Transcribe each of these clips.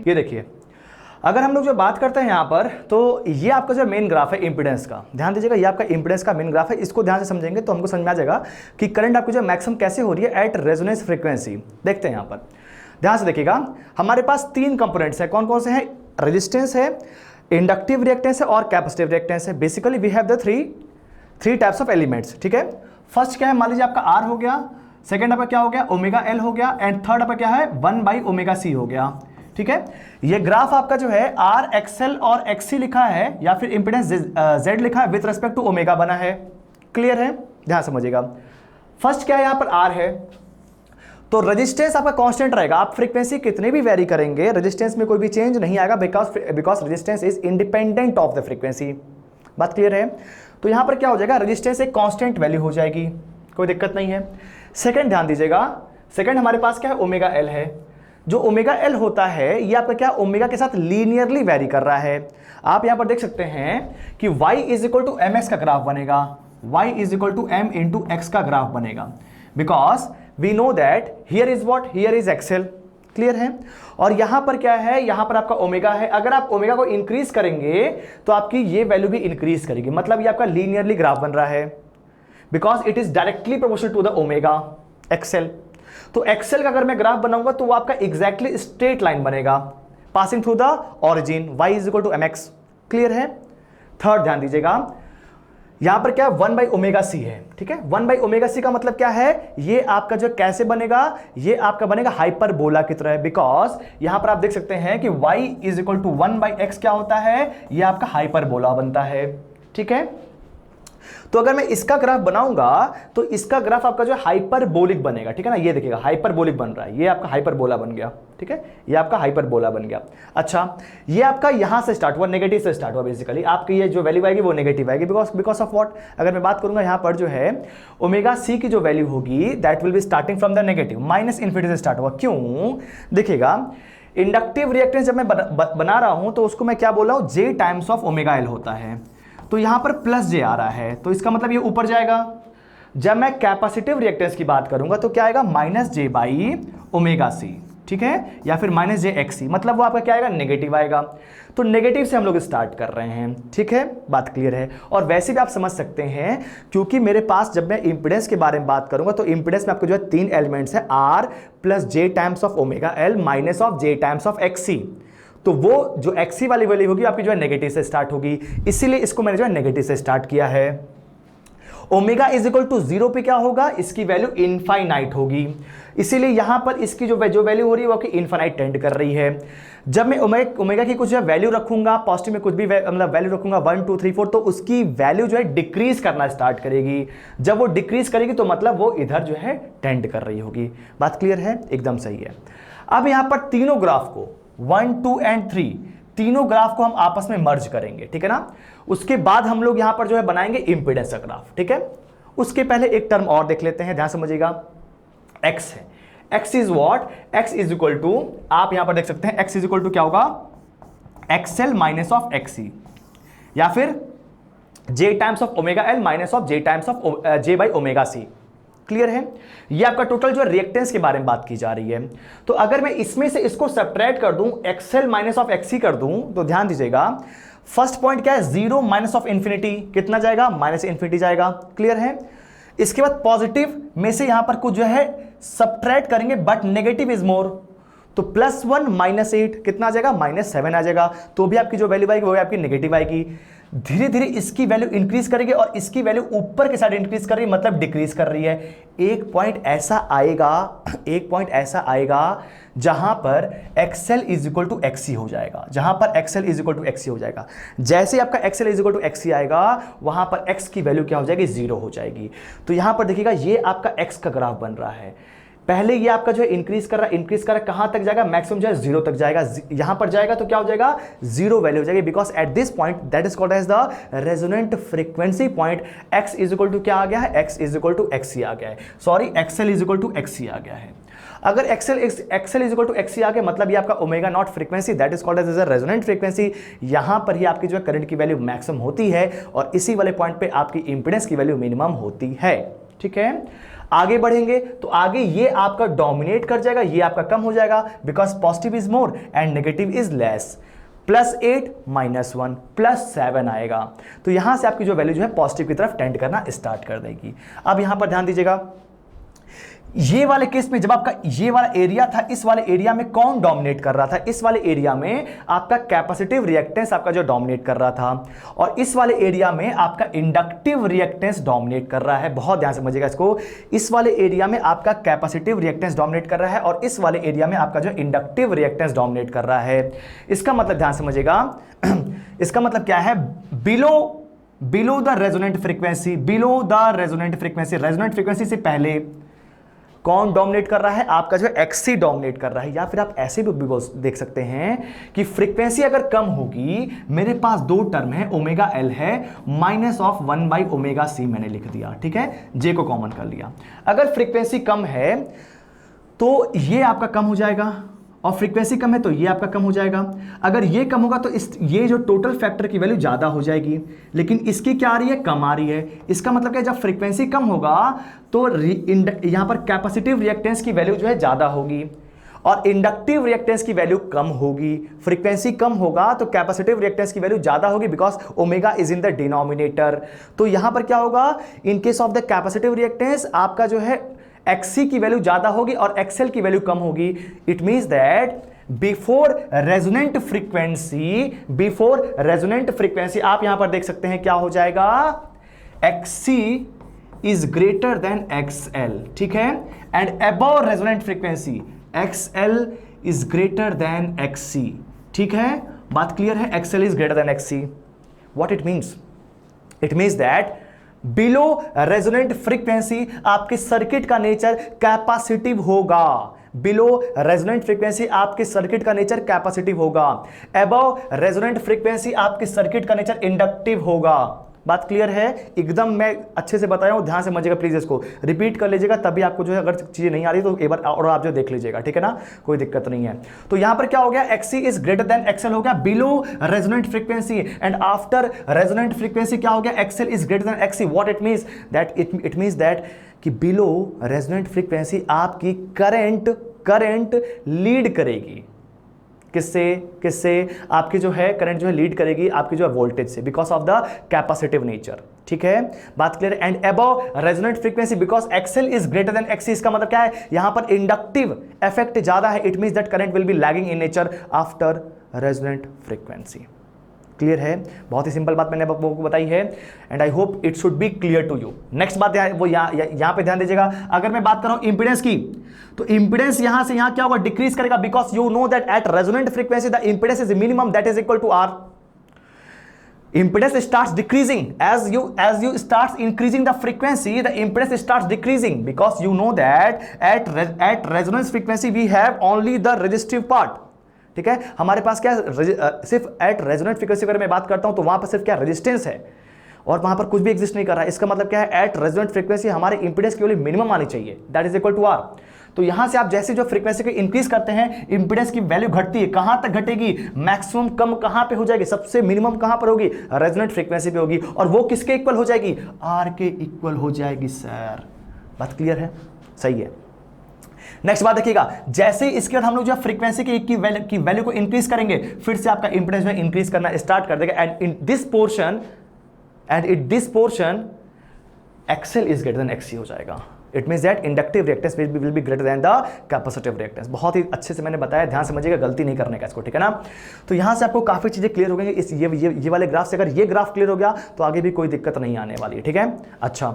ये देखिए, अगर हम लोग जो बात करते हैं यहाँ पर, तो ये आपका जो मेन ग्राफ है इंपीडेंस का, ध्यान दीजिएगा, ये आपका इंपीडेंस का मेन ग्राफ है। इसको ध्यान से समझेंगे तो हमको समझ में आ जाएगा कि करंट आपकी जो मैक्सिमम कैसे हो रही है एट रेजोनेंस फ्रीक्वेंसी। देखते हैं यहाँ पर, ध्यान से देखिएगा, हमारे पास 3 कंपोनेंट्स हैं। कौन कौन से हैं? रेजिस्टेंस है, इंडक्टिव रिएक्टेंस है और कैपेसिटिव रिएक्टेंस है। Basically we have the three types of elements, ठीक है। फर्स्ट क्या है, मान लीजिए आपका आर हो गया, सेकेंड आपका क्या हो गया, ओमेगा एल हो गया, एंड थर्ड आपका क्या है, 1/ωc हो गया, ठीक है। ये ग्राफ आपका जो है आर एक्सएल और एक्सी लिखा है या फिर इंपेडेंस जेड लिखा है विथ रेस्पेक्ट टू ओमेगा बना है। क्लियर है? ध्यान समझिएगा। फर्स्ट क्या है, यहां पर आर है, तो रेजिस्टेंस आपका कांस्टेंट रहेगा। आप फ्रीक्वेंसी कितने भी वेरी करेंगे, रेजिस्टेंस में कोई भी चेंज नहीं आएगा, because resistance is independent of the frequency. बात क्लियर है? तो यहां पर क्या हो जाएगा, रेजिस्टेंस एक कांस्टेंट वैल्यू हो जाएगी, कोई दिक्कत नहीं है। सेकंड ध्यान दीजिएगा, सेकंड हमारे पास क्या है, ओमेगा एल है। जो ओमेगा एल होता है ये आपका क्या, ओमेगा के साथ लीनियरली वेरी कर रहा है। आप यहां पर देख सकते हैं कि y is equal to M X का ग्राफ बनेगा, y is equal to M into X का ग्राफ बनेगा, because we know that here is what, here is XL. Clear है? और यहां पर क्या है, यहां पर आपका ओमेगा है। अगर आप ओमेगा को इंक्रीज करेंगे तो आपकी ये वैल्यू भी इंक्रीज करेगी, मतलब ये आपका लीनियरली ग्राफ बन रहा है, because it is directly proportional to the omega XL. तो एक्सएल का अगर मैं ग्राफ बनाऊंगा तो वो आपका एग्जैक्टली स्ट्रेट लाइन बनेगा passing through the origin, y is equal to M X. Clear है? थर्ड ध्यान दीजिएगा, यहां पर क्या 1/ωc है, ठीक है। 1/ωc का मतलब क्या है, ये आपका जो कैसे बनेगा, ये आपका बनेगा हाइपरबोला की तरह, बिकॉज यहां पर आप देख सकते हैं कि y is equal to 1/x क्या होता है, ये आपका हाइपरबोला बनता है, ठीक है। तो अगर मैं इसका ग्राफ बनाऊंगा तो इसका ग्राफ आपका जो हाइपरबोलिक बनेगा, ठीक है ना। ये देखिएगा हाइपरबोलिक बन रहा है, ये आपका हाइपरबोला बन गया, ठीक है, ये आपका हाइपरबोला बन गया। अच्छा, ये आपका यहां से स्टार्ट हुआ, नेगेटिव से स्टार्ट हुआ, बेसिकली आपकी ये जो वैल्यू आएगी वो नेगेटिव आएगी, बिकॉज ऑफ व्हाट, अगर मैं बात करूंगा यहां पर जो है ओमेगा सी की जो वैल्यू होगी that will be starting from the negative, minus infinity से स्टार्ट हुआ। क्यों? देखिएगा, इंडक्टिव रिएक्टेंस जब मैं बना रहा हूं तो उसको मैं क्या बोल रहा हूं, जे टाइम्स ऑफ ओमेगा एल होता है, तो यहां पर प्लस जे आ रहा है, तो इसका मतलब ये ऊपर जाएगा। जब मैं कैपेसिटिव रिएक्टेंस की बात करूंगा तो क्या आएगा, -j/ωc, ठीक है, या फिर -jxc, मतलब वो आपका क्या आएगा, नेगेटिव आएगा। तो नेगेटिव से हम लोग स्टार्ट कर रहे हैं, ठीक है, बात क्लियर है। और वैसे भी आप समझ सकते हैं, क्योंकि मेरे पास जब मैं इंपीडेंस के बारे में बात करूंगा तो इंपीडेंस में आपको जो है 3 एलिमेंट्स है, r plus j times of omega L minus of j times of xc। तो वो जो एक्सी वाली वैल्यू होगी आपकी जो है नेगेटिव से स्टार्ट होगी, इसीलिए इसको मैंने जो है नेगेटिव से स्टार्ट किया है। ओमेगा इज इक्वल टू 0 पे क्या होगा, इसकी वैल्यू इनफाइनाइट होगी, इसीलिए यहां पर इसकी जो वैल्यू हो रही है वो इनफाइनाइट टेंड कर रही है। जब मैं ओमेगा की कुछ जो वैल्यू रखूंगा, पॉजिटिव में कुछ भी मतलब वैल्यू रखूंगा 1 2 3 4, तो उसकी वैल्यू जो है डिक्रीज करना स्टार्ट करेगी। जब वो डिक्रीज करेगी तो मतलब वो इधर जो है टेंड कर रही होगी। बात क्लियर है? एकदम सही है। अब यहां पर तीनों ग्राफ को 1 2 एंड 3 तीनों ग्राफ को हम आपस में मर्ज करेंगे, ठीक है ना। उसके बाद हम लोग यहां पर जो है बनाएंगे इंपीडेंस का ग्राफ, ठीक है। उसके पहले एक टर्म और देख लेते हैं, ध्यान समझिएगा, x है। x is what, x is equal to, आप यहां पर देख सकते हैं x इज इक्वल टू क्या होगा, xl माइनस ऑफ xc, या फिर j times of omega L minus of j times of j/ωc। Clear है? ये आपका टोटल जो रिएक्टेंस के बारे में बात की जा रही है। तो अगर मैं इसमें से इसको सब्ट्रैक्ट कर दूं, एक्सएल माइनस ऑफ एक्सी कर दूं, तो ध्यान दीजिएगा, फर्स्ट पॉइंट क्या है, 0 माइनस ऑफ इन्फिनिटी, कितना जाएगा, -इन्फिनिटी जाएगा। क्लियर है? इसके बाद पॉजिटिव में से यहां पर कुछ जो है सब्ट्रैक्ट करेंगे, बट नेगेटिव इज मोर, तो +1 -8 कितना आ जाएगा, -7 आ जाएगा। तो भी आपकी जो वैल्यू आएगी वो आपकी नेगेटिव आएगी। धीरे धीरे इसकी वैल्यू इंक्रीज करेगी और इसकी वैल्यू ऊपर के साइड इंक्रीज कर रही है, मतलब डिक्रीज कर रही है। एक पॉइंट ऐसा आएगा जहां पर XL is equal to XC हो जाएगा, जैसे आपका XL is equal to XC आएगा वहां पर X की वैल्यू क्या हो जाएगी, 0 हो जाएगी। तो यहां पर देखिएगा ये आपका X का ग्राफ बन रहा है। पहले ये आपका जो है इंक्रीज कर रहा है, कहां तक जाएगा, मैक्सिमम जो है 0 तक जाएगा। यहां पर जाएगा तो क्या हो जाएगा, 0 वैल्यू हो जाएगी, because at this point that is called as the resonant frequency point. x is equal to क्या आ गया है, x is equal to xc आ गया है, sorry XL is equal to xc आ गया है। अगर XL is equal to XC आ गया, मतलब ये आपका omega naught frequency that is called as a resonant frequency. यहां पर ही आपकी जो है करंट की वैल्यू मैक्सिमम होती है और इसी वाले पॉइंट पे आपकी इंपीडेंस की वैल्यू मिनिमम होती है, ठीक है। आगे बढ़ेंगे तो आगे ये आपका डोमिनेट कर जाएगा, ये आपका कम हो जाएगा, because positive is more and negative is less. +8 -1 +7 आएगा। तो यहां से आपकी जो वैल्यू जो है पॉजिटिव की तरफ टेंड करना स्टार्ट कर देगी। अब यहां पर ध्यान दीजिएगा, ये वाले केस में जब आपका ये वाला एरिया था, इस वाले एरिया में कौन डोमिनेट कर रहा था? इस वाले एरिया में आपका कैपेसिटिव रिएक्टेंस आपका जो डोमिनेट कर रहा था, और इस वाले एरिया में आपका इंडक्टिव रिएक्टेंस डोमिनेट कर रहा है। बहुत ध्यान से समझिएगा इसको, इस वाले एरिया में आपका कैपेसिटिव रिएक्टेंस डोमिनेट कर रहा है और इस वाले एरिया में आपका जो इंडक्टिव रिएक्टेंस डोमिनेट कर रहा है। इसका मतलब ध्यान समझिएगा, इसका मतलब क्या है? Below the resonant frequency, below the resonant frequency, resonant frequency से पहले कौन डोमिनेट कर रहा है? आपका जो एक्सी डोमिनेट कर रहा है। या फिर आप ऐसे भी देख सकते हैं कि फ्रीक्वेंसी अगर कम होगी, मेरे पास दो टर्म है, ओमेगा एल है -1/ωc मैंने लिख दिया, ठीक है, जे को कॉमन कर लिया। अगर फ्रीक्वेंसी कम है तो ये आपका कम हो जाएगा और फ्रीक्वेंसी कम है तो ये आपका कम हो जाएगा। अगर ये कम होगा तो ये जो टोटल फैक्टर की वैल्यू ज़्यादा हो जाएगी, लेकिन इसकी क्या आ रही है? कम आ रही है। इसका मतलब क्या, जब फ्रीक्वेंसी कम होगा तो यहाँ पर कैपेसिटिव रिएक्टेंस की वैल्यू जो है ज़्यादा होगी और इंडक्टिव रिएक्टेंस की वैल्यू कम होगी। फ्रीक्वेंसी कम होगा तो कैपेसिटिव रिएक्टेंस की वैल्यू ज़्यादा होगी, because omega is in the denominator. तो यहाँ पर क्या होगा? इन case of the capacitive reactance आपका जो है XC की वैल्यू ज्यादा होगी और XL की वैल्यू कम होगी। It means that before resonant frequency आप यहां पर देख सकते हैं क्या हो जाएगा? XC is greater than XL, ठीक है, and above resonant frequency XL is greater than XC, ठीक है, बात क्लियर है? XL is greater than XC। What it means? It means that below resonant frequency आपके सर्किट का नेचर कैपेसिटिव होगा। Below resonant frequency आपके सर्किट का nature capacitive होगा। अबव रेजोनेंट फ्रीक्वेंसी आपके सर्किट का नेचर इंडक्टिव होगा। बात क्लियर है? एकदम मैं अच्छे से बताया हूं, ध्यान से समझिएगा प्लीज, इसको रिपीट कर लीजिएगा, तभी आपको जो है अगर चीजें नहीं आ रही तो एक बार और आप जो देख लीजिएगा, ठीक है ना, कोई दिक्कत नहीं है। तो यहां पर क्या हो गया? XC is greater than XL हो गया below resonant frequency, and after resonant frequency क्या हो गया? XL is greater than XC। What it means? That it means that कि बिलो रेजोनेंट फ्रीक्वेंसी आपकी करंट लीड करेगी। किससे? आपकी जो है करंट जो है लीड करेगी आपकी जो है वोल्टेज से, because of the capacitive nature, ठीक है, बात clear? And above resonant frequency because XL is greater than XC। इसका मतलब क्या है? यहां पर इंडक्टिव इफेक्ट ज्यादा है। It means that current will be lagging in nature after resonant frequency. Clear है? बहुत ही सिंपल बात मैंने आपको बताई है and I hope it should be clear to you. Next बात वो यहां पे ध्यान दीजिएगा, अगर मैं बात कर रहा हूं इंपीडेंस की, तो इंपीडेंस यहां से यहां क्या होगा? डिक्रीज करेगा, because you know that at resonant frequency the impedance is minimum that is equal to R। impedance starts decreasing as you starts increasing the frequency, the impedance starts decreasing, because you know that at resonance frequency we have only the resistive part, ठीक है, हमारे पास क्या सिर्फ eight resonant frequency अगर मैं बात करता हूं तो वहां पर सिर्फ क्या रेजिस्टेंस है और वहां पर कुछ भी एग्जिस्ट नहीं कर रहा है। इसका मतलब क्या है? एट रेजोनेंट फ्रीक्वेंसी हमारे इंपीडेंस की वैल्यू मिनिमम आनी चाहिए, that is equal to R। तो यहां से आप जैसे जो फ्रीक्वेंसी को इंक्रीज करते हैं इंपीडेंस की वैल्यू घटती है। कहां तक घटेगी? मैक्सिमम कम कहां पे हो जाएगी? सबसे मिनिमम कहां पर होगी? रेजोनेंट फ्रीक्वेंसी पे होगी, और वो किसके इक्वल हो जाएगी? R के इक्वल हो जाएगी। सर बात क्लियर है? सही है। नेक्स्ट बात देखिएगा, जैसे इसके बाद हम लोग जो फ्रीक्वेंसी की वैल्यू को इंक्रीज करेंगे, फिर से आपका इंपीडेंस में इंक्रीज करना स्टार्ट कर देगा, and in this portion XL is greater than XC हो जाएगा। It means that inductive reactance will be greater than the capacitive reactance. बहुत ही अच्छे से मैंने बताया, ध्यान समझिएगा, गलती नहीं करने का इसको, ठीक है ना। तो यहां से आपको काफी चीजें क्लियर हो गई। इस ये वाले ग्राफ से अगर ये ग्राफ क्लियर हो गया तो आगे भी कोई दिक्कत नहीं आने वाली है, ठीक है। अच्छा,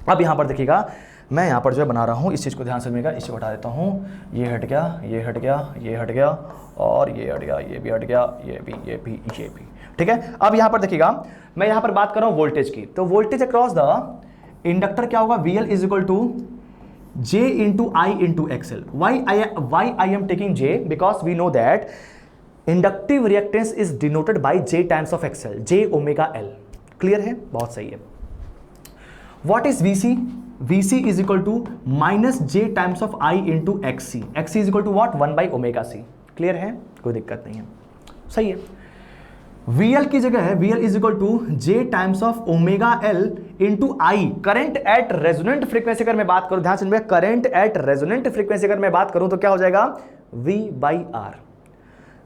अब यहां पर देखिएगा, मैं यहाँ पर जो है बना रहा हूँ, इस चीज़ को ध्यान से सुनिएगा, इसे हटा देता हूँ, ये हट गया, ये हट गया, ये हट गया, और ये हट गया, ये भी हट गया, ये भी, ठीक है। अब यहाँ पर देखिएगा, मैं यहाँ पर बात कर रहा हूँ वोल्टेज की, तो वोल्टेज अक्रॉस द इंडक्टर क्या होगा? VL is equal to J into I into XL। Why I am taking J? Because we know that inductive reactance is denoted by J times of XL, J omega L। Clear है? बहुत सही है। What is VC? VC is equal to minus J times of I into XC। XC is equal to what? 1/ωc। Clear है? कोई दिक्कत नहीं है, सही है। VL की जगह है VL is equal to J times of omega L into I. Current at resonant frequency अगर मैं बात करूं, ध्यान से, करंट एट रेजोनेंट फ्रीक्वेंसी अगर मैं बात करूं तो क्या हो जाएगा, V by R.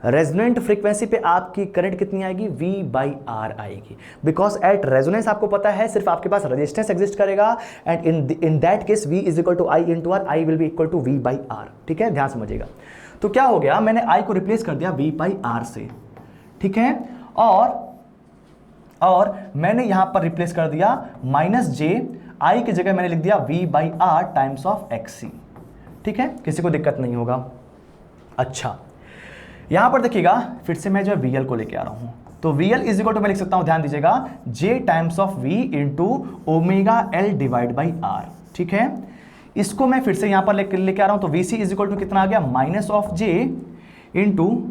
Resonant frequency पे आपकी करंट कितनी आएगी, V बाई आर आएगी, बिकॉज एट रेजोनेंस आपको पता है सिर्फ आपके पास रेजिस्टेंस एग्जिस्ट करेगा, and in that case V is equal to I into R, I will be equal to V by R. ठीक है, ध्यान समझिएगा। तो क्या हो गया, मैंने I को रिप्लेस कर दिया V बाई आर से, ठीक है, और मैंने यहां पर रिप्लेस कर दिया माइनस जे, आई की जगह मैंने लिख दिया V by R times of XC। ठीक है, किसी को दिक्कत नहीं होगा। अच्छा, यहां पर देखिएगा फिर से मैं जो है VL को लेके आ रहा हूं, तो VL इज इक्वल टू मैं लिख सकता हूं, ध्यान दीजिएगा, J times of V into omega L divide by R. ठीक है, इसको मैं फिर से यहां पर लेके आ रहा हूं, तो VC इज इक्वल टू कितना आ गया, minus of J into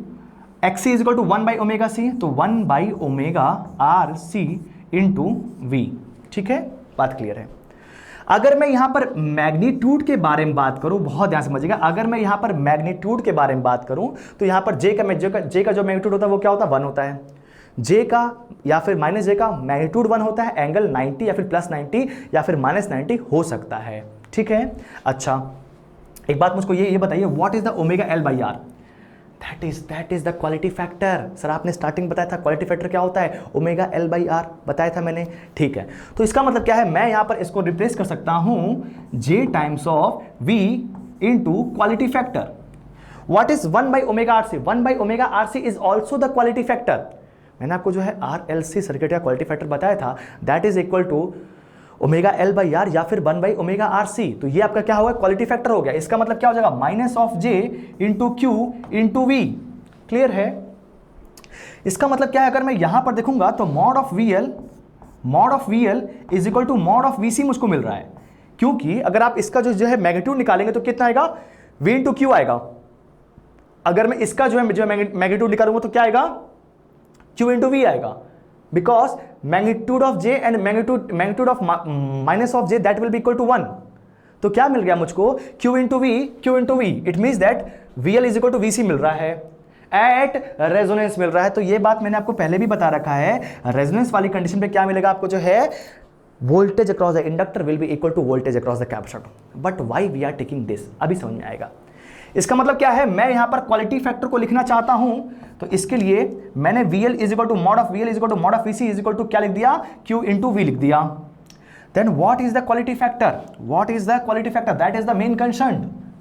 XC is equal to 1 by omega C, तो 1 by omega R C into V। ठीक है, बात क्लियर है। अगर मैं यहां पर मैग्नीट्यूड के बारे में बात करूं, बहुत ध्यान समझिएगा, अगर मैं यहां पर मैग्नीट्यूड के बारे में बात करूं तो यहां पर J का जो मैग्नीट्यूड होता है वो क्या होता है, 1 होता है। J का या फिर माइनस J का मैग्नीट्यूड 1 होता है, एंगल 90 या फिर प्लस 90 या फिर माइनस 90 हो सकता है। ठीक है, अच्छा, एक बात मुझको ये बताइए, what is the omega L by R? That is the quality factor. Sir आपने स्टार्टिंग बताया था क्वालिटी फैक्टर क्या होता है, ओमेगा L बाई आर बताया था मैंने। ठीक है, तो इसका मतलब क्या है, मैं यहां पर इसको रिप्लेस कर सकता हूं J times of V into quality factor. What is 1 by omega R C? 1 by omega R C is also the quality factor. मैंने आपको जो है RLC सर्किट का क्वालिटी फैक्टर बताया था, that is equal to omega L by R या फिर 1 by omega R सी। तो ये आपका क्या होगा, क्वालिटी फैक्टर हो गया। इसका मतलब क्या हो जाएगा, minus of J into Q into V। Clear है? इसका मतलब क्या है, अगर मैं यहां पर देखूंगा तो mod of VL is equal to mod of VC मुझको मिल रहा है, क्योंकि अगर आप इसका जो है मैग्नीट्यूड निकालेंगे तो कितना आएगा, V इंटू क्यू आएगा। अगर मैं इसका जो है मैग्नीट्यूड निकालूंगा तो क्या आएगा, Q इंटू V आएगा, because magnitude of J and magnitude of minus of J that will be equal to 1। तो क्या मिल गया मुझको, Q into V। It means that VL is equal to VC मिल रहा है, एट रेजोनेंस मिल रहा है। तो ये बात मैंने आपको पहले भी बता रखा है, रेजोनेंस वाली कंडीशन पे क्या मिलेगा आपको, जो है voltage across the inductor will be equal to voltage across the capacitor. But why we are taking this, अभी समझ में आएगा। इसका मतलब क्या है, मैं यहां पर क्वालिटी फैक्टर को लिखना चाहता हूं, तो इसके लिए मैंने VL is equal to mod of VL is equal to mod of VC is equal to क्या लिख दिया, Q इंटू V लिख दिया। Then what is the quality factor? That is the main concern.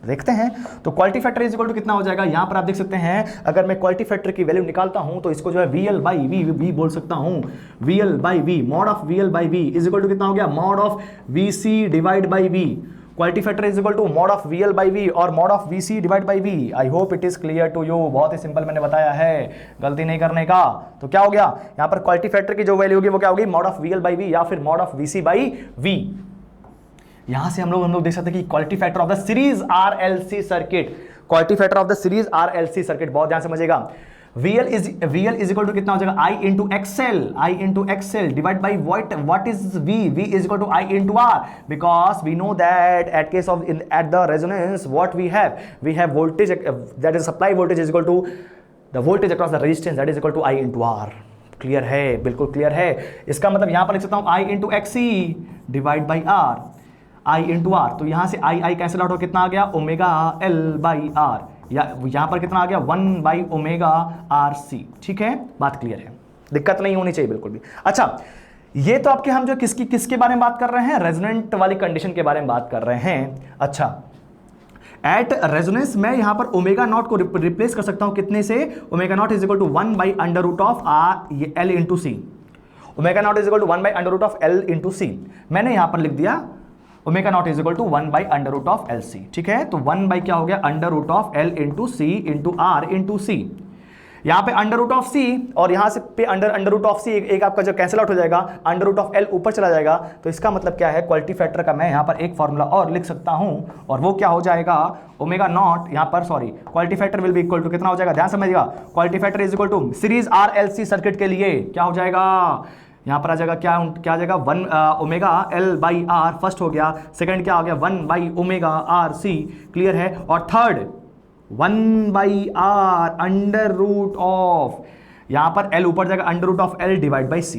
देखते हैं, तो quality factor is equal to कितना हो जाएगा, यहां पर आप देख सकते हैं, अगर मैं क्वालिटी फैक्टर की वैल्यू निकालता हूं तो इसको जो है VL बाई V बोल सकता हूं, VL by V, mod of VL by V is equal to कितना हो गया, mod of VC divide by V। Quality factor is equal to mod of VL by V और mod of VC divide by V। I hope it is clear to you. बहुत ही simple मैंने बताया है, गलती नहीं करने का। तो क्या हो गया, यहां पर क्वालिटी फैक्टर की जो वैल्यू होगी वो क्या होगी, mod of VL by V या फिर mod of VC by V। यहां से हम लोग देख सकते हैं कि quality factor of the series RLC circuit, quality factor of the series RLC circuit, बहुत ध्यान समझिएगा। VL इज इक्वल टू कितना हो जाएगा, I into XL divide by what is V is equal to I into R, because we know that at the resonance what we have voltage, that is supply voltage is equal to the voltage across the resistance, that is equal to I into R। Clear है, बिल्कुल clear है। इसका मतलब यहां पर लिख सकता हूं I into XC divide by R, I into R। तो यहां से I कैंसिल आउट हो, कितना आ गया, ओमेगा L बाई R, या यहां पर कितना आ गया, 1 बाई ओमेगा आर सी। ठीक है, बात क्लियर है, दिक्कत नहीं होनी चाहिए बिल्कुल भी। अच्छा, ये तो आपके हम जो किसके बारे में बात कर रहे हैं, रेजोनेंट वाली कंडीशन के बारे में बात कर रहे हैं। अच्छा, एट रेजोनेंस मैं यहां पर ओमेगा नॉट को रिप्लेस कर सकता हूं, कितने से, omega naught is equal to 1 by under root of L into C. Omega naught is equal to 1 by under root of L into C. मैंने यहां पर लिख दिया omega naught is equal to 1 by under root of L C. ठीक है, तो 1 by क्या हो गया, under root of L into C into R into C. यहां पे अंडर रूट ऑफ सी और यहां से पे अंडर रूट ऑफ सी एक आपका जो कैंसिल आउट हो जाएगा, अंडर रूट ऑफ L ऊपर चला जाएगा। तो इसका मतलब क्या है, क्वालिटी फैक्टर का मैं यहां पर एक फॉर्मूला और लिख सकता हूं, और वो क्या हो जाएगा, ओमेगा नॉट, यहां पर sorry, quality factor will be equal to कितना हो जाएगा, ध्यान समझिएगा, quality factor is equal to series RLC circuit के लिए क्या हो जाएगा, यहां पर आ जाएगा क्या आ जाएगा, 1 omega L by R first हो गया, सेकंड क्या हो गया, 1 by omega R C. Clear है, और third 1 by R under root of यहां पर L ऊपर जाएगा under root of L divide by C।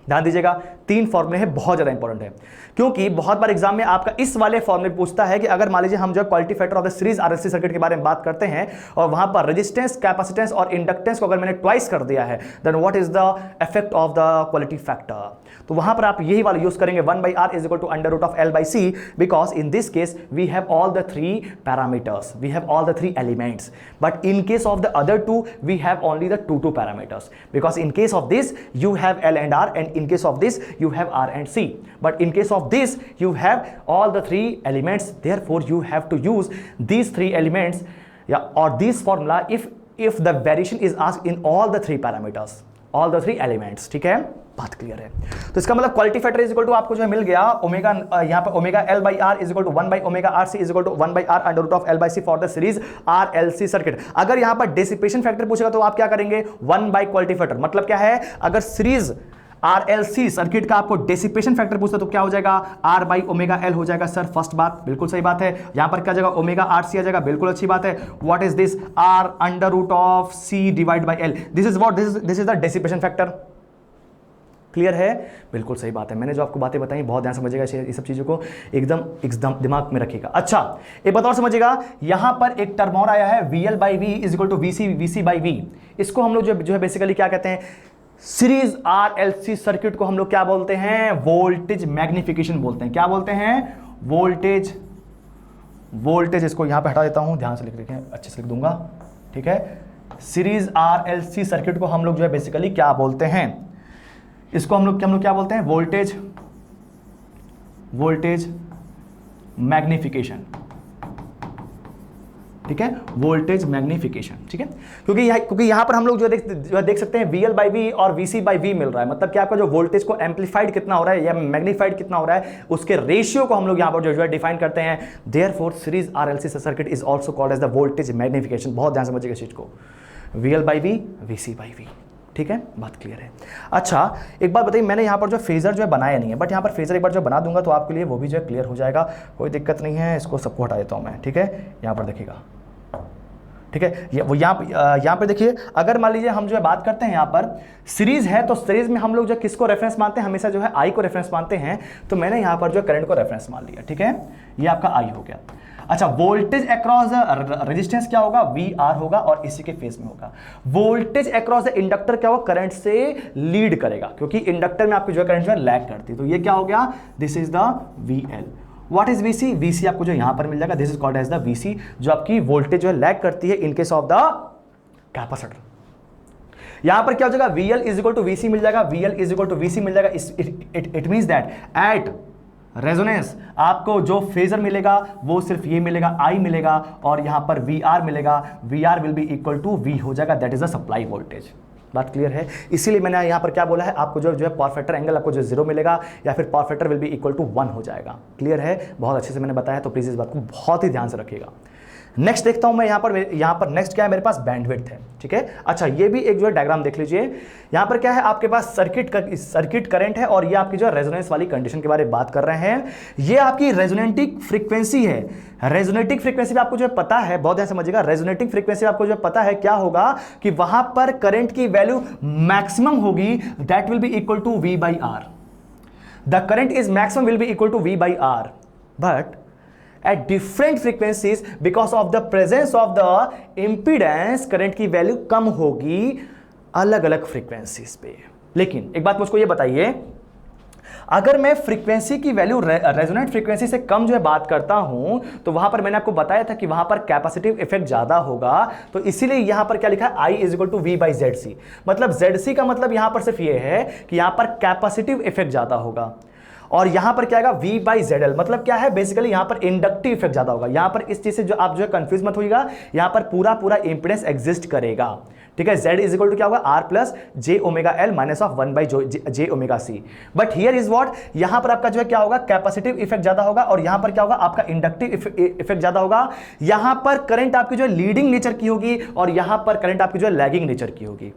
ध्यान दीजिएगा, 3 फॉर्मूले हैं, बहुत ज्यादा इंपॉर्टेंट है, क्योंकि बहुत बार एग्जाम में आपका इस वाले फॉर्मूले पूछता है कि अगर मान लीजिए हम जो quality factor of the series RLC circuit के बारे में बात करते हैं और वहां पर रेजिस्टेंस, कैपेसिटेंस और इंडक्टेंस को अगर मैंने ट्वाइस कर दिया है, then what is the effect of the quality factor. तो वहां पर आप यही वाला यूज करेंगे 1/r is equal to under root of L by C, because in this case we have all the 3 parameters, we have all the 3 elements, but in case of the other 2 we have only the 2 parameters, because in case of this you have L and R, and in case of this you have R and C, but in case of this you have all the 3 elements, therefore you have to use these 3 elements, yeah, or this formula if the variation is asked in all the 3 parameters, all the 3 elements। ठीक है, बात clear है। तो इसका मतलब quality factor is equal to आपको जो है मिल गया ओमेगा, यहां पर omega L by R is equal to 1 by omega R C is equal to 1 by R under root of L by C for the series RLC circuit. अगर यहां पर डिसिपेशन फैक्टर पूछेगा तो आप क्या करेंगे, 1 by क्वालिटी फैक्टर। मतलब क्या है, अगर सीरीज RLC सर्किट का आपको डेसिपेशन फैक्टर पूछता तो क्या हो जाएगा, R by ओमेगा L हो जाएगा। सर फर्स्ट बात बिल्कुल सही बात है। यहां पर क्या जाएगा, ओमेगा RC आ जाएगा, बिल्कुल अच्छी बात है। What is this, R under root of C divide by L, this is what, this is the dissipation factor. Clear है, बिल्कुल सही बात है। मैंने जो आपको बातें बताई बहुत ध्यान समझिएगा, ये सब चीजों को एकदम दिमाग में रखिएगा। अच्छा, एक बात और समझिएगा, यहां पर एक टर्म और आया है VL by V is equal to VC by V। इसको हम लोग जो है बेसिकली क्या कहते हैं, सीरीज RLC सर्किट को हम लोग क्या बोलते हैं, वोल्टेज मैग्निफिकेशन बोलते हैं। क्या बोलते हैं, वोल्टेज। इसको यहां पे हटा देता हूं, ध्यान से लिख देखें, अच्छे से लिख दूंगा, ठीक है। सीरीज RLC सर्किट को हम लोग जो है बेसिकली क्या बोलते हैं, इसको हम लोग क्या बोलते हैं, वोल्टेज मैग्निफिकेशन। ठीक है, वोल्टेज मैग्निफिकेशन। ठीक है, क्योंकि यहां पर हम लोग जो देख सकते हैं VL by V और VC by V मिल रहा है। मतलब कि आपका जो वोल्टेज को एम्पलीफाइड कितना हो रहा है या मैग्नीफाइड कितना हो रहा है, उसके रेशियो को हम लोग यहां पर जो है डिफाइन करते हैं। Therefore series RLC circuit is also called as the voltage magnification. बहुत ध्यान समझिएगा इस चीज को, VL by V, VC by V। ठीक है, बात क्लियर है। अच्छा, एक बात बताइए, मैंने यहाँ पर जो फेजर जो है बनाया नहीं है, बट यहाँ पर फेजर एक बार जो बना दूंगा तो आपके लिए वो भी जो है क्लियर हो जाएगा, कोई दिक्कत नहीं है। इसको सबको हटा देता हूँ मैं, ठीक है। यहाँ पर देखिएगा, ठीक है, यहाँ पे देखिए, अगर मान लीजिए हम जो है बात करते हैं यहाँ पर सीरीज है, तो सीरीज में हम लोग जो किसको रेफरेंस मानते हैं, हमेशा जो है I को रेफरेंस मानते हैं। तो मैंने यहाँ पर जो करंट को रेफरेंस मान लिया, ठीक है, ये आपका I हो गया। अच्छा, वोल्टेज अक्रॉस द रेजिस्टेंस क्या होगा, VR होगा और इसी के फेस में होगा। वोल्टेज अक्रॉस द इंडक्टर क्या होगा, करंट से लीड करेगा, क्योंकि इंडक्टर में आपकी जो है करंट जो है लैग करती है। तो ये क्या हो गया, this is the VL। What is VC, VC आपको जो यहां पर मिल जाएगा, this is called as the VC, जो आपकी वोल्टेज जो है लैग करती है in case of the capacitor. यहां पर क्या हो जाएगा, VL is equal to VC मिल जाएगा, VL is equal to VC मिल जाएगा। It means that at resonance आपको जो फेजर मिलेगा वो सिर्फ ये मिलेगा, I मिलेगा, और यहां पर VR मिलेगा। VR will be equal to V हो जाएगा, that is the supply voltage. बात क्लियर है, इसीलिए मैंने यहां पर क्या बोला है, आपको जो है पावर फैक्टर एंगल आपको जो 0 मिलेगा या फिर power factor will be equal to 1 हो जाएगा। क्लियर है, बहुत अच्छे से मैंने बताया, तो प्लीज इस बात को बहुत ही ध्यान से रखिएगा। नेक्स्ट देखता हूं मैं यहां पर नेक्स्ट क्या है, मेरे पास बैंडविड्थ है, ठीक है। अच्छा, ये भी एक जो है डायग्राम देख लीजिए। यहां पर क्या है, आपके पास सर्किट करंट है और ये आपकी जो है रेजोनेंस वाली कंडीशन के बारे में बात कर रहे हैं। ये आपकी रेजोनेटिंग फ्रीक्वेंसी है। रेजोनेटिंग फ्रीक्वेंसी आपको जो है पता है, बहुत ध्यान समझिएगा, रेजोनेटिंग फ्रीक्वेंसी आपको जो पता है क्या होगा कि वहां पर करंट की वैल्यू मैक्सिमम होगी, that will be equal to V by R। The current is maximum will be equal to V by R, but at different frequencies because of the presence of the impedance current की value कम होगी अलग अलग frequencies पे। लेकिन एक बात मुझको ये बताइए, अगर मैं फ्रीक्वेंसी की वैल्यू रेजोनेंट फ्रीक्वेंसी से कम जो है बात करता हूं, तो वहां पर मैंने आपको बताया था कि वहां पर कैपेसिटिव इफेक्ट ज्यादा होगा। तो इसीलिए यहां पर क्या लिखा है, I is equal to V by ZC। मतलब ZC का मतलब यहां पर सिर्फ ये है कि यहां पर कैपेसिटिव इफेक्ट ज्यादा होगा, और यहां पर क्या आएगा, V by ZL। मतलब क्या है, बेसिकली यहां पर इंडक्टिव इफेक्ट ज्यादा होगा। यहां पर इस चीज से जो आप जो है कंफ्यूज मत होइएगा, यहां पर पूरा इंपेडेंस एग्जिस्ट करेगा, ठीक है। Z इज इक्वल टू क्या होगा, R plus J omega L minus of 1 by J omega C। But here is what, यहां पर आपका जो है क्या होगा, कैपेसिटिव इफेक्ट ज्यादा होगा, और यहां पर क्या होगा, आपका इंडक्टिव इफेक्ट ज्यादा होगा। यहां पर करंट आपकी जो है लीडिंग नेचर की होगी, और यहां पर करंट आपकी जो है लैगिंग नेचर की होगी।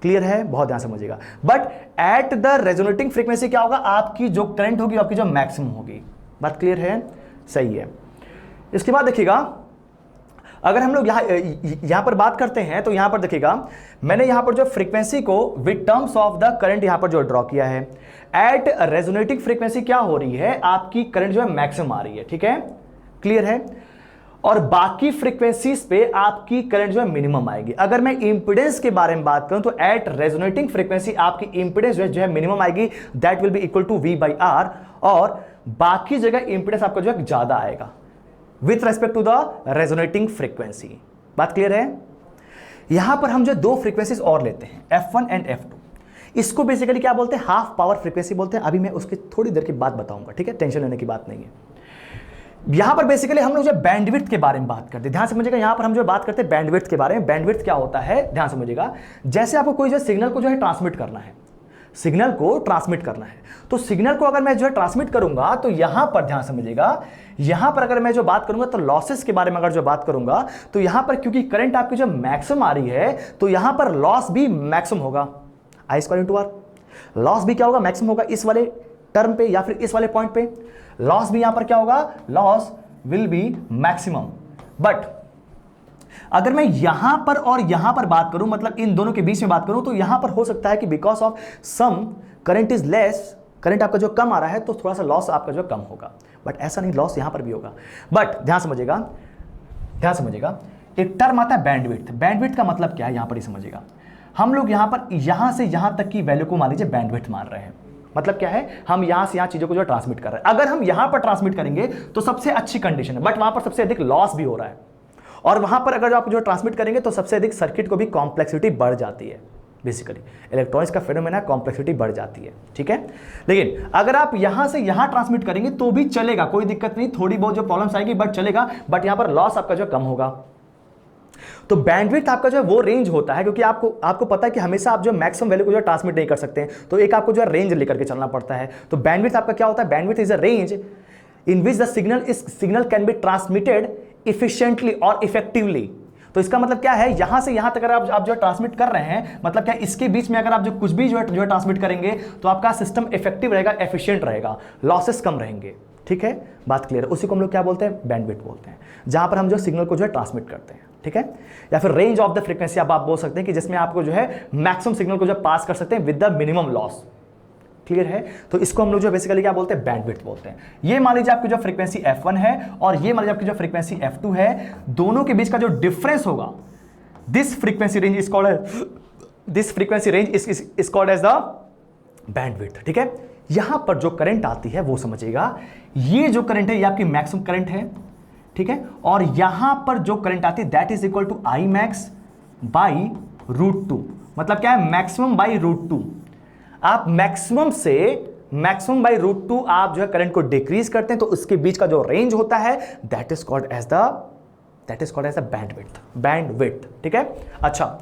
क्लियर है, बहुत ध्यान समझिएगा। But at the resonating frequency क्या होगा, आपकी जो करंट होगी आपकी जो मैक्सिमम होगी। बात क्लियर है, सही है। इसके बाद देखिएगा, अगर हम लोग यहाँ पर बात करते हैं तो यहाँ पर देखिएगा, मैंने यहाँ पर जो फ्रीक्वेंसी को with terms of the current यहाँ पर जो ड्रॉ किया है, एट रेजोनेटिंग फ्रीक्वेंसी क्या हो रही है, आपकी करंट जो है मैक्सिमम आ रही है, ठीक है, क्लियर है। और बाकी फ्रीक्वेंसीज पे आपकी करंट जो है मिनिमम आएगी। अगर मैं इंपीडेंस के बारे में बात करूं तो एट रेजोनेटिंग फ्रीक्वेंसी आपकी इंपीडेंस जो है मिनिमम आएगी, that will be equal to V by R, और बाकी जगह इंपीडेंस आपका जो है ज्यादा आएगा with respect to the resonating frequency. बात क्लियर है। यहां पर हम जो दो फ्रीक्वेंसीज और लेते हैं, F1 एंड F2। इसको बेसिकली क्या बोलते हैं, हाफ पावर फ्रीक्वेंसी बोलते हैं। अभी मैं उसकी थोड़ी देर की बात बताऊंगा, ठीक है, टेंशन लेने की बात नहीं है। यहां पर बेसिकली हम लोग जो बैंडविड्थ के बारे में बात करते हैं, ध्यान से समझिएगा। यहां पर हम जो बात करते हैं बैंडविड्थ के बारे में, बैंडविड्थ क्या होता है ध्यान से समझिएगा। जैसे आपको कोई जो सिग्नल को जो है ट्रांसमिट करना है, सिग्नल को ट्रांसमिट करना है, तो सिग्नल को अगर मैं जो है ट्रांसमिट करूंगा तो यहां पर ध्यान समझिएगा, यहां पर अगर मैं जो बात करूंगा तो लॉसेस के बारे में अगर जो बात करूंगा तो यहां पर क्योंकि करंट आपकी जो मैक्सिमम आ रही है तो यहां पर लॉस भी मैक्सिमम होगा, I²R। लॉस भी क्या होगा, मैक्सिमम होगा इस वाले टर्म पे या फिर इस वाले पॉइंट पे। लॉस भी यहां पर क्या होगा, loss will be maximum. But अगर मैं यहां पर और यहां पर बात करूं, मतलब इन दोनों के बीच में बात करूं, तो यहां पर हो सकता है कि because of some current is less, current आपका जो कम आ रहा है तो थोड़ा सा लॉस आपका जो कम होगा। बट ऐसा नहीं, लॉस यहां पर भी होगा। बट ध्यान समझिएगा, ध्यान समझिएगा, एक टर्म आता है बैंडविड्थ। बैंडविड्थ का मतलब क्या है यहां पर ही समझिएगा। हम लोग यहां पर यहां से यहां तक की वैल्यू को मान लीजिए बैंडविड्थ मान रहे हैं। मतलब क्या है, हम यहां से यहां चीजों को जो ट्रांसमिट कर रहे हैं। अगर हम यहां पर ट्रांसमिट करेंगे तो सबसे अच्छी कंडीशन है, बट वहां पर सबसे अधिक लॉस भी हो रहा है। और वहां पर अगर आप जो ट्रांसमिट करेंगे तो सबसे अधिक सर्किट को भी कॉम्प्लेक्सिटी बढ़ जाती है। बेसिकली इलेक्ट्रॉनिक्स का फेनोमेना कॉम्प्लेक्सिटी बढ़ जाती है, ठीक है। लेकिन अगर आप यहां से यहां ट्रांसमिट करेंगे तो भी चलेगा, कोई दिक्कत नहीं, थोड़ी बहुत जो प्रॉब्लम्स आएगी बट चलेगा, बट यहां पर लॉस आपका जो कम होगा। तो बैंडविड्थ आपका जो है वो रेंज होता है, क्योंकि आपको पता है कि हमेशा आप जो मैक्सिमम वैल्यू को जो ट्रांसमिट नहीं कर सकते हैं, तो एक आपको जो है रेंज लेकर के चलना पड़ता है। तो बैंडविड्थ आपका क्या होता है, bandwidth is a range in which the signal can be transmitted efficiently और इफेक्टिवली। तो इसका मतलब क्या है, यहां से यहां तक अगर आप जो ट्रांसमिट कर रहे हैं, मतलब क्या इसके बीच में अगर आप जो कुछ भी जो है ट्रांसमिट करेंगे तो आपका सिस्टम इफेक्टिव रहेगा, एफिशिएंट रहेगा, लॉसेस कम रहेंगे, ठीक है। बात क्लियर है। उसी को हम लोग क्या बोलते हैं, बैंडविड्थ बोलते हैं, जहां पर हम जो सिग्नल को जो है ट्रांसमिट करते हैं, ठीक है। या फिर रेंज ऑफ द फ्रीक्वेंसी आप बोल सकते हैं कि जिसमें आपको जो है मैक्सिमम सिग्नल को जो पास कर सकते हैं with the minimum loss. Clear है। तो इसको हम लोग जो बेसिकली क्या बोलते हैं, बैंडविड्थ बोलते हैं। ये मान लीजिए आपकी जो फ्रीक्वेंसी F1 है और ये मान लीजिए आपकी जो फ्रीक्वेंसी F2 है, दोनों के बीच का जो डिफरेंस होगा, this frequency range is called as the bandwidth, ठीक है। यहां पर जो करंट आती है वो समझिएगा, ये जो करंट है ये आपकी मैक्सिमम करंट है, ठीक है। और यहां पर जो करंट आती है that is equal to I max by √2। मतलब क्या है, मैक्सिमम बाई √2। आप मैक्सिमम बाई √2 आप जो है करंट को डिक्रीज करते हैं, तो उसके बीच का जो रेंज होता है that is called as the bandwidth, ठीक है। अच्छा,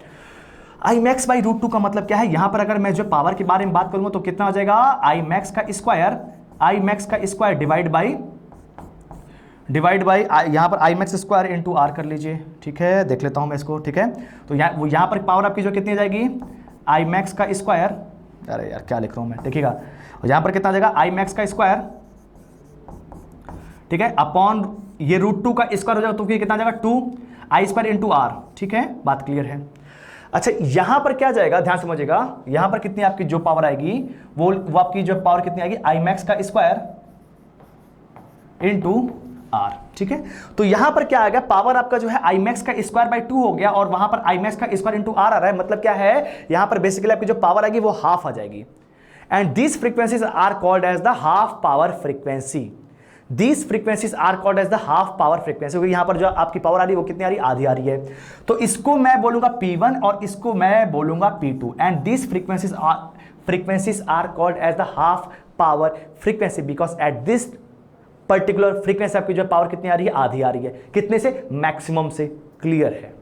I max बाई √2 का मतलब क्या है, यहां पर अगर मैं जो पावर के बारे में बात करूंगा तो कितना हो जाएगा, I max का स्क्वायर डिवाइड बाई यहां पर I max square into R कर लीजिए, ठीक है। देख लेता हूं मैं इसको, ठीक है। तो यहां पर पावर आपकी जो कितनी जाएगी, I max का स्क्वायर, अरे यार क्या लिख रहा हूं मैं, देखिएगा यहां पर कितना जाएगा, I max का स्क्वायर, ठीक है, अपॉन ये √2 का स्क्वायर हो जाएगा तो कितना जाएगा, 2I² इंटू R, ठीक है। बात क्लियर है। अच्छा, यहां पर क्या जाएगा, ध्यान समझिएगा, यहां पर कितनी आपकी जो पावर आएगी वो आपकी जो पावर कितनी आएगी, I max का स्क्वायर इंटू R, ठीक है। तो यहां पर क्या आ गया, पावर आपका जो है I max का स्क्वायर बाई 2 हो गया और वहां पर I max का स्क्वायर इंटू R आ रहा है। मतलब क्या है, यहां पर बेसिकली आपकी जो पावर आएगी वो हाफ आ जाएगी। And these frequencies are called as the half power frequency. These frequencies are called as the half power frequency, क्योंकि यहां पर जो आपकी पावर आ रही है वो कितनी आ रही है, आधी आ रही है। तो इसको मैं बोलूंगा P1 और इसको मैं बोलूंगा P2। And these frequencies are called as the half power frequency because at this particular frequency आपकी जो पावर कितनी आ रही है, आधी आ रही है। कितने से, मैक्सिमम से। क्लियर है।